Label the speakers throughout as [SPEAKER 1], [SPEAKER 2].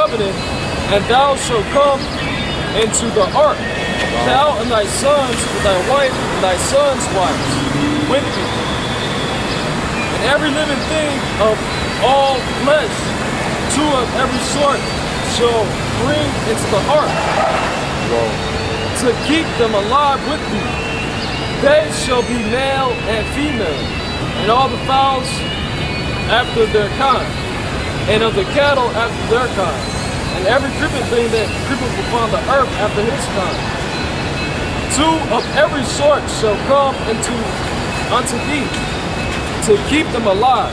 [SPEAKER 1] covenant, and thou shalt come into the ark, thou and thy sons with thy wife and thy sons' wives with thee. And every living thing of all flesh, two of every sort, shall bring into the ark, to keep them alive with thee. They shall be male and female, and all the fowls after their kind, and of the cattle after their kind, and every creeping thing that creepeth upon the earth after his kind. Two of every sort shall come unto thee, to keep them alive,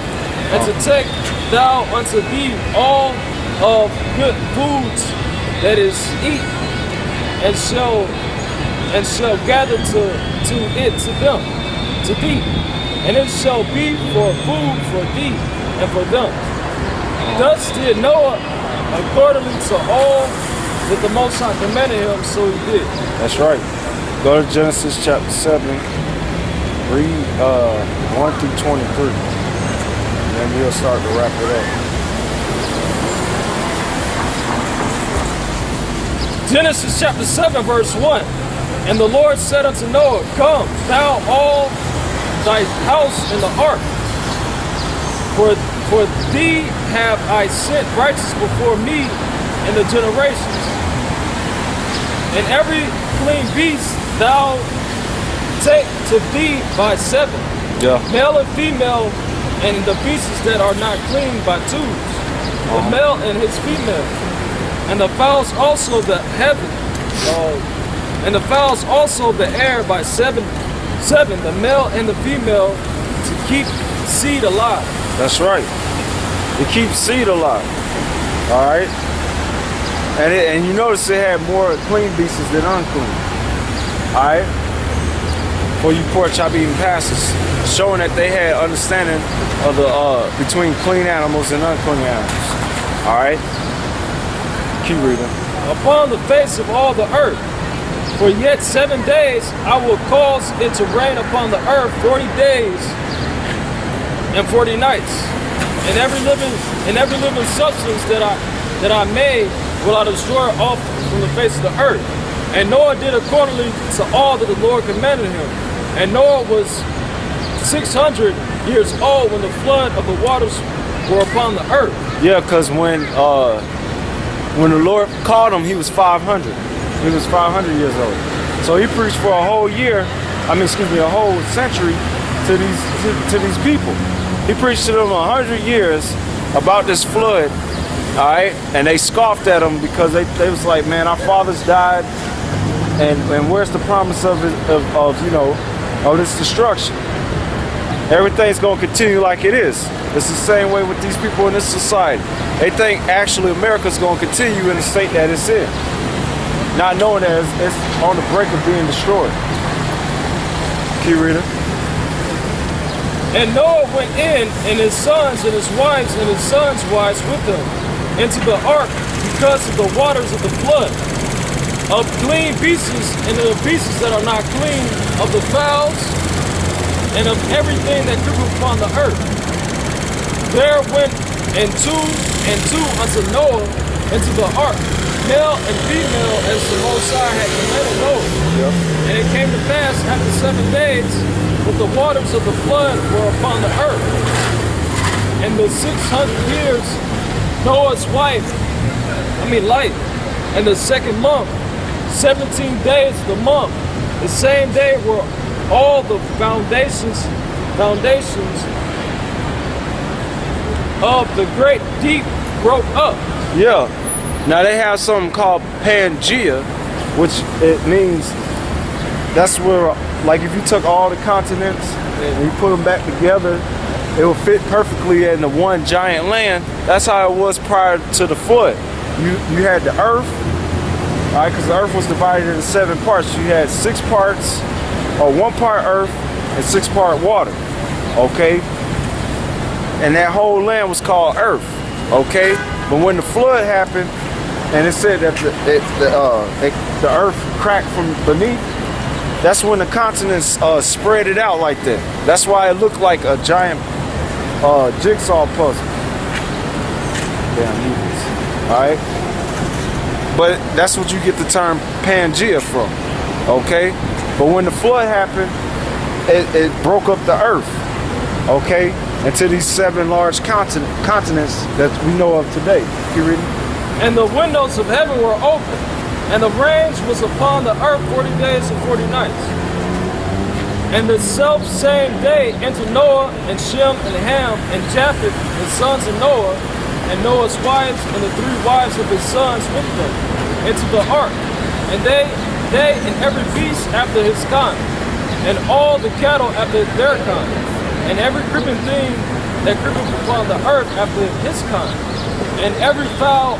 [SPEAKER 1] and to take thou unto thee all of good foods that is eat, and shall gather to thee, and it shall be for food for thee and for them. Thus did Noah accordingly to all that the Most High commanded him, so he did.
[SPEAKER 2] That's right. Go to Genesis chapter 7, read 1 through 23, and then we'll start to wrap it up.
[SPEAKER 1] Genesis chapter 7, verse 1. And the Lord said unto Noah, Come, thou all thy house in the ark, for thee have I sent righteous before me in the generations. And every clean beast thou take to thee by seven, male and female, and the beasts that are not clean by twos, the male and his female, and the fowls also the heaven, and the fowls also the air by seven, the male and the female, to keep seed alive.
[SPEAKER 2] That's right. To keep seed alive. All right. And you notice it had more clean beasts than unclean. All right. For you pork chop eating pastors, showing that they had understanding of the between clean animals and unclean animals. All right. Keep reading.
[SPEAKER 1] Upon the face of all the earth, for yet 7 days I will cause it to rain upon the earth 40 days and 40 nights, and every living substance that I made will I destroy off from the face of the earth. And Noah did accordingly to all that the Lord commanded him. And Noah was 600 years old when the flood of the waters were upon the earth.
[SPEAKER 2] Yeah, because when the Lord called him, he was 500. He was 500 years old. So he preached for a whole year, a whole century to these people. He preached to them 100 years about this flood, all right? And they scoffed at him because they was like, man, our fathers died, and where's the promise of this destruction? Everything's gonna continue like it is. It's the same way with these people in this society. They think actually America's gonna continue in the state that it's in, not knowing that it's on the brink of being destroyed. Keep reading.
[SPEAKER 1] And Noah went in, and his sons and his wives and his sons' wives with him, into the ark because of the waters of the flood, of clean beasts and of the beasts that are not clean, of the fowls, and of everything that creepeth upon the earth. There went and two unto Noah into the ark, male and female, as the Most High had commanded Noah.
[SPEAKER 2] Yep.
[SPEAKER 1] And it came to pass after 7 days that the waters of the flood were upon the earth. And the 600 years Noah's life, and the second month, 17 days of the month, the same day were all the foundations of the great deep broke up.
[SPEAKER 2] Yeah. Now they have something called Pangea, which it means that's where, like, if you took all the continents and you put them back together, it will fit perfectly in the one giant land. That's how it was prior to the flood. You had the earth, all right, because the earth was divided into 7 parts. You had 6 parts, or 1 part earth and 6 part water, okay? And that whole land was called earth, okay? But when the flood happened, and it said that the earth cracked from beneath, that's when the continents spread it out like that. That's why it looked like a giant jigsaw puzzle. Damn, All right, but that's what you get the term Pangea from. Okay, but when the flood happened, it broke up the earth. Okay, into these 7 large continents that we know of today. You reading?
[SPEAKER 1] And the windows of heaven were open, and the rain was upon the earth 40 days and 40 nights. And the self same day entered Noah and Shem and Ham and Japheth, the sons of Noah, and Noah's wives and the 3 wives of his sons with them, into the ark. And they and every beast after his kind, and all the cattle after their kind, and every creeping thing that creepeth upon the earth after his kind, and every fowl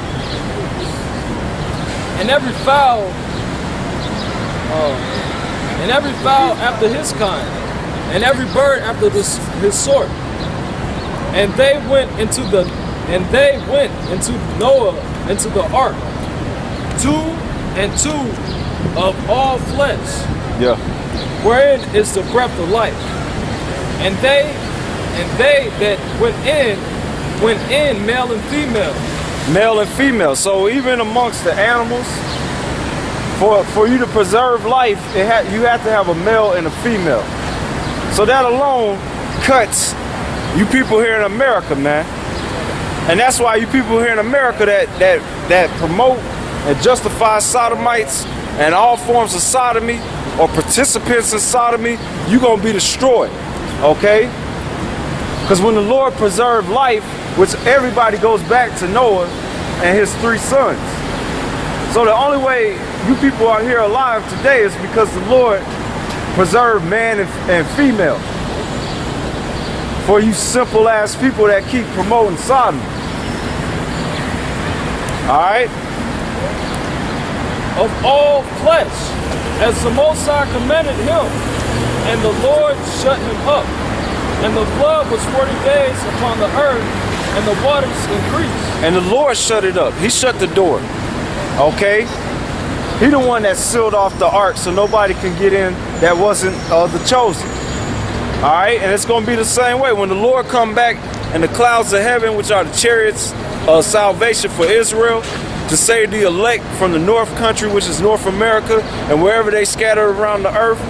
[SPEAKER 1] after his kind, and every bird after his sort. And they went into Noah into the ark, 2 and 2 of all flesh,
[SPEAKER 2] Yeah.
[SPEAKER 1] wherein is the breath of life. And they that went in male and female.
[SPEAKER 2] Male and female. So even amongst the animals, for you to preserve life, you have to have a male and a female. So that alone cuts you people here in America, man. And that's why you people here in America that promote and justify sodomites and all forms of sodomy or participants in sodomy, you're gonna be destroyed. Okay? Because when the Lord preserved life, which everybody goes back to Noah and his 3 sons. So the only way you people are here alive today is because the Lord preserved man and female. For you simple ass people that keep promoting sodomy. Alright?
[SPEAKER 1] Of all flesh, as the Most High commanded him, and the Lord shut him up. And the flood was 40 days upon the earth, and the waters increased.
[SPEAKER 2] And the Lord shut it up. He shut the door. Okay? He the one that sealed off the ark so nobody can get in that wasn't the chosen. Alright? And it's going to be the same way. When the Lord come back in the clouds of heaven, which are the chariots of salvation for Israel, to save the elect from the north country, which is North America, and wherever they scattered around the earth,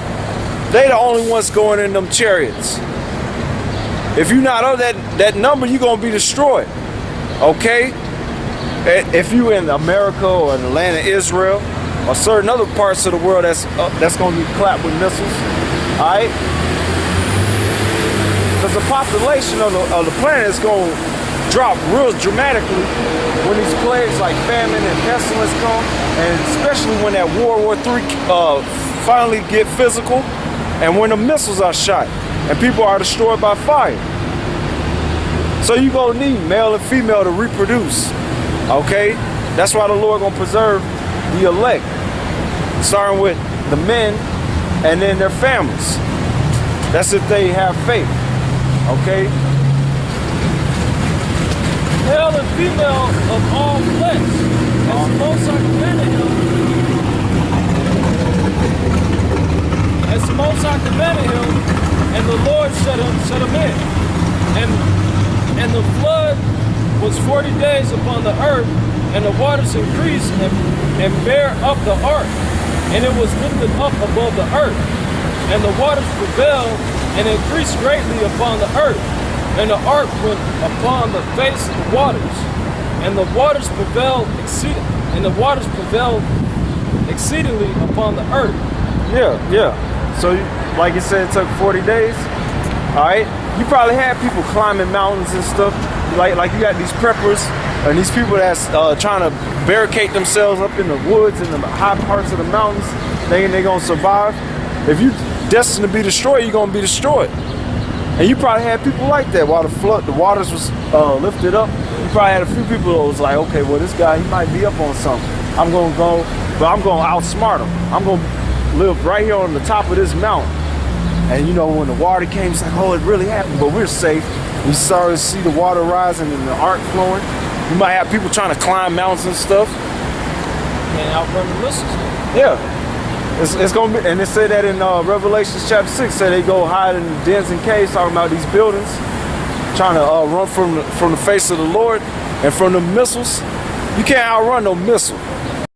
[SPEAKER 2] they the only ones going in them chariots. If you're not of that number, you're going to be destroyed. Okay? If you in America or in the land of Israel or certain other parts of the world that's going to be clapped with missiles. Alright? Because the population of the planet is going to drop real dramatically when these plagues like famine and pestilence come, and especially when that World War III finally get physical, and when the missiles are shot and people are destroyed by fire. So you gonna need male and female to reproduce. Okay? That's why the Lord gonna preserve the elect, starting with the men and then their families. That's if they have faith. Okay?
[SPEAKER 1] Male and female of all flesh, as the Most High commanded him. As the Most High commanded him, and the Lord shut him in. And the flood was 40 days upon the earth, and the waters increased and bare up the ark, and it was lifted up above the earth. And the waters prevailed and increased greatly upon the earth. And the ark went upon the face of the waters, and the waters prevailed exceedingly upon the earth.
[SPEAKER 2] Yeah. So, like you said, it took 40 days. All right. You probably had people climbing mountains and stuff. Like you got these preppers and these people that's trying to barricade themselves up in the woods and the high parts of the mountains, thinking they're gonna survive. If you destined to be destroyed, you're gonna be destroyed. And you probably had people like that while the waters was lifted up. You probably had a few people that was like, okay, well, this guy, he might be up on something. I'm going to go, but I'm going to outsmart him. I'm going to live right here on the top of this mountain. And you know, when the water came, it's like, oh, it really happened, but we're safe. We started to see the water rising and the ark flowing. You might have people trying to climb mountains and stuff.
[SPEAKER 1] And outrun the missiles.
[SPEAKER 2] Yeah. It's gonna be, and it said that in Revelation chapter 6, say they go hide in dens and caves, talking about these buildings, trying to run from the face of the Lord and from the missiles. You can't outrun no missile.